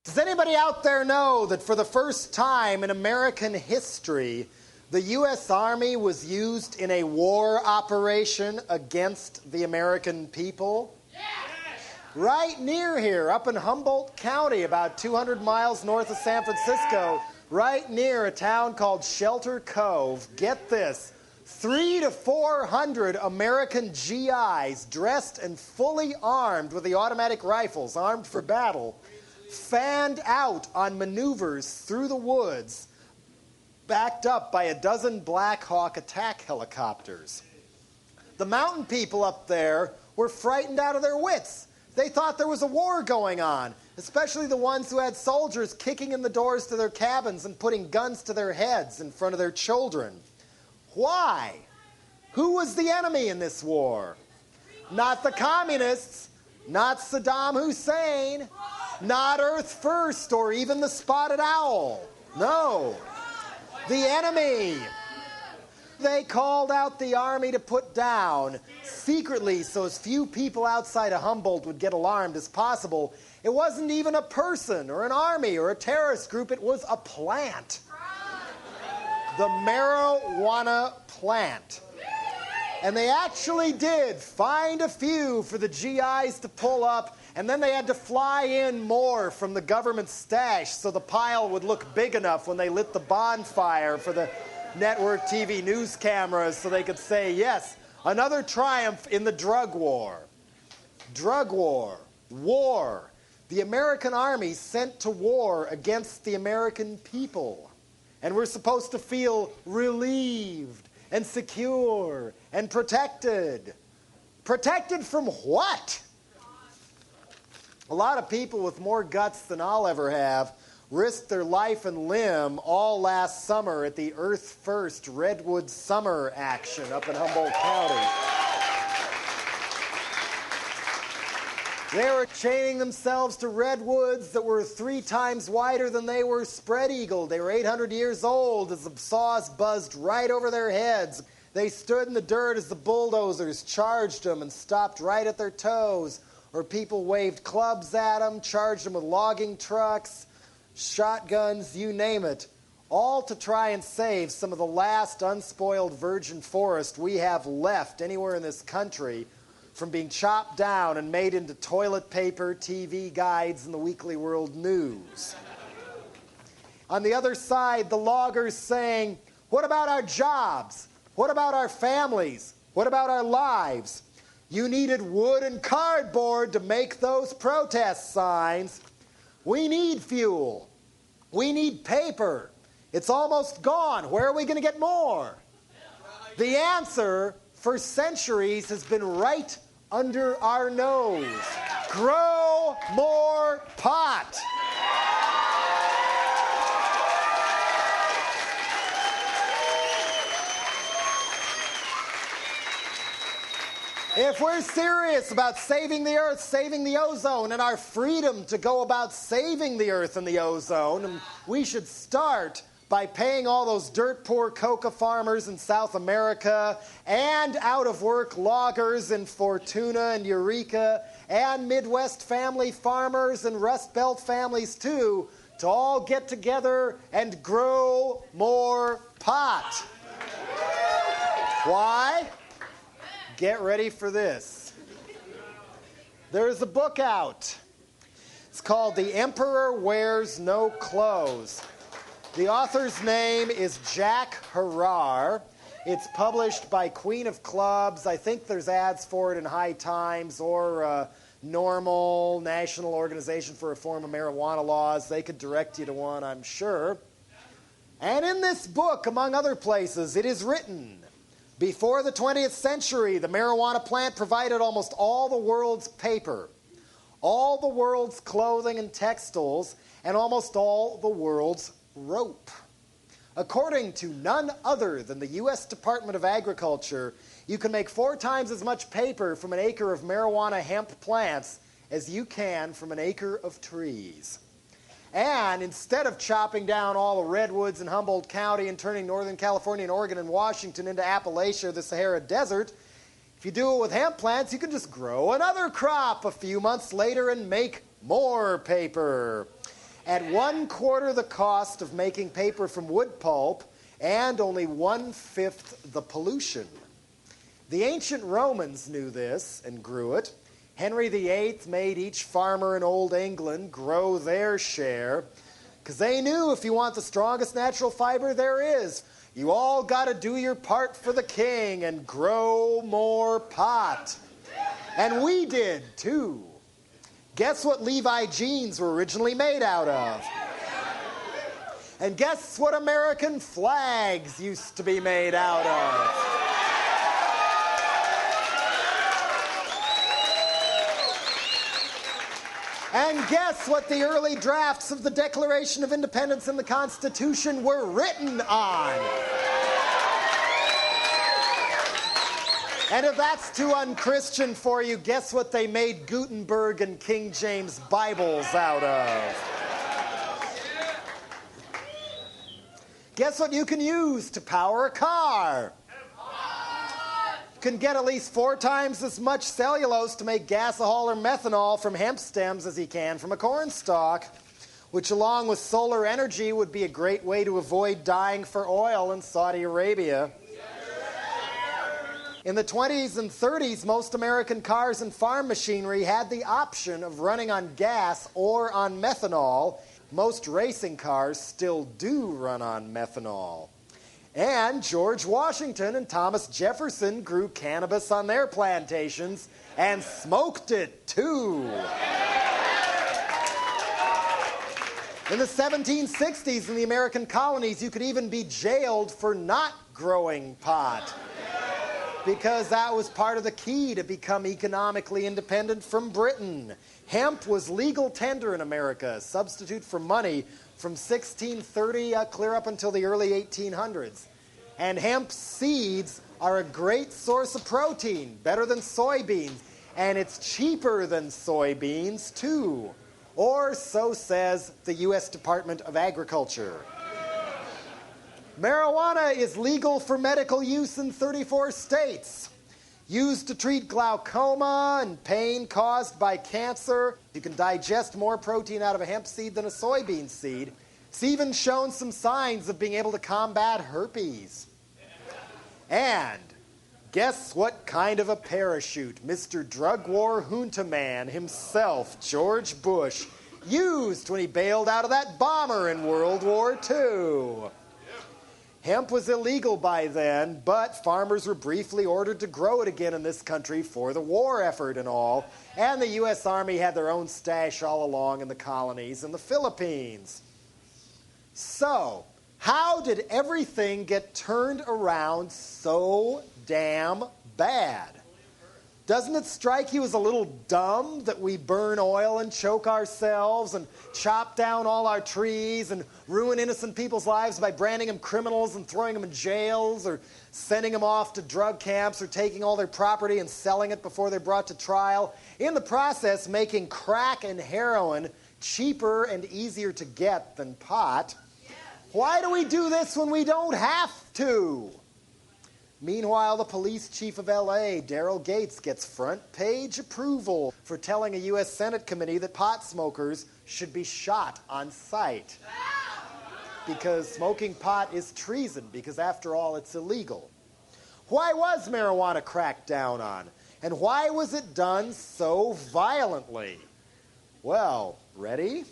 Does anybody out there know that for the first time in American history, the U.S. Army was used in a war operation against the American people? Yes. Right near here, up in Humboldt County, about 200 miles north of San Francisco, right near a town called Shelter Cove. Get this, 300 to 400 American GIs dressed and fully armed with the automatic rifles, armed for battle, fanned out on maneuvers through the woods, backed up by a dozen Black Hawk attack helicopters. The mountain people up there were frightened out of their wits. They thought there was a war going on, especially the ones who had soldiers kicking in the doors to their cabins and putting guns to their heads in front of their children. Why? Who was the enemy in this war? Not the communists, not Saddam Hussein, not Earth First or even the Spotted Owl. No. The enemy. They called out the army to put down, secretly so as few people outside of Humboldt would get alarmed as possible. It wasn't even a person or an army or a terrorist group. It was a plant. The marijuana plant. And they actually did find a few for the GIs to pull up, and then they had to fly in more from the government stash so the pile would look big enough when they lit the bonfire for the network TV news cameras so they could say, yes, another triumph in the drug war. Drug war. War. The American army sent to war against the American people. And we're supposed to feel relieved and secure and protected. Protected from what? A lot of people with more guts than I'll ever have risked their life and limb all last summer at the Earth First Redwood Summer action up in Humboldt County. They were chaining themselves to redwoods that were 3 times wider than they were spread-eagled. They were 800 years old as the saws buzzed right over their heads. They stood in the dirt as the bulldozers charged them and stopped right at their toes. Or people waved clubs at them, charged them with logging trucks, shotguns, you name it. All to try and save some of the last unspoiled virgin forest we have left anywhere in this country from being chopped down and made into toilet paper, TV guides, and the Weekly World News. On the other side, the loggers saying, what about our jobs? What about our families? What about our lives? You needed wood and cardboard to make those protest signs. We need fuel. We need paper. It's almost gone. Where are we going to get more? The answer for centuries has been right under our nose. Grow more pot. If we're serious about saving the earth, saving the ozone, and our freedom to go about saving the earth and the ozone, we should start by paying all those dirt-poor coca farmers in South America and out-of-work loggers in Fortuna and Eureka and Midwest family farmers and Rust Belt families, too, to all get together and grow more pot. Why? Get ready for this. There's a book out. It's called The Emperor Wears No Clothes. The author's name is Jack Harrar. It's published by Queen of Clubs. I think there's ads for it in High Times or Normal, National Organization for Reform of Marijuana Laws. They could direct you to one, I'm sure. And in this book, among other places, it is written, before the 20th century, the marijuana plant provided almost all the world's paper, all the world's clothing and textiles, and almost all the world's rope. According to none other than the U.S. Department of Agriculture, you can make 4 times as much paper from an acre of marijuana hemp plants as you can from an acre of trees. And instead of chopping down all the redwoods in Humboldt County and turning Northern California and Oregon and Washington into Appalachia or the Sahara Desert, if you do it with hemp plants, you can just grow another crop a few months later and make more paper. at 1/4 the cost of making paper from wood pulp and only 1/5 the pollution. The ancient Romans knew this and grew it. Henry VIII made each farmer in Old England grow their share because they knew if you want the strongest natural fiber there is, you all got to do your part for the king and grow more pot. And we did, too. Guess what Levi jeans were originally made out of? And guess what American flags used to be made out of? And guess what the early drafts of the Declaration of Independence and the Constitution were written on? And if that's too unchristian for you, guess what they made Gutenberg and King James Bibles out of? Guess what you can use to power a car? You can get at least 4 times as much cellulose to make gasohol or methanol from hemp stems as you can from a corn stalk, which along with solar energy would be a great way to avoid dying for oil in Saudi Arabia. In the 20s and 30s, most American cars and farm machinery had the option of running on gas or on methanol. Most racing cars still do run on methanol. And George Washington and Thomas Jefferson grew cannabis on their plantations and smoked it too. In the 1760s in the American colonies, you could even be jailed for not growing pot, because that was part of the key to become economically independent from Britain. Hemp was legal tender in America, a substitute for money from 1630 clear up until the early 1800s. And hemp seeds are a great source of protein, better than soybeans, and it's cheaper than soybeans too. Or so says the U.S. Department of Agriculture. Marijuana is legal for medical use in 34 states. Used to treat glaucoma and pain caused by cancer. You can digest more protein out of a hemp seed than a soybean seed. It's even shown some signs of being able to combat herpes. And guess what kind of a parachute Mr. Drug War Junta man himself, George Bush, used when he bailed out of that bomber in World War II. Hemp was illegal by then, but farmers were briefly ordered to grow it again in this country for the war effort and all, and the U.S. Army had their own stash all along in the colonies and the Philippines. So, how did everything get turned around so damn bad? Doesn't it strike you as a little dumb that we burn oil and choke ourselves and chop down all our trees and ruin innocent people's lives by branding them criminals and throwing them in jails or sending them off to drug camps or taking all their property and selling it before they're brought to trial, in the process making crack and heroin cheaper and easier to get than pot? Why do we do this when we don't have to? Meanwhile, the police chief of L.A., Daryl Gates, gets front-page approval for telling a U.S. Senate committee that pot smokers should be shot on sight. Because smoking pot is treason, because after all, it's illegal. Why was marijuana cracked down on? And why was it done so violently? Well, ready?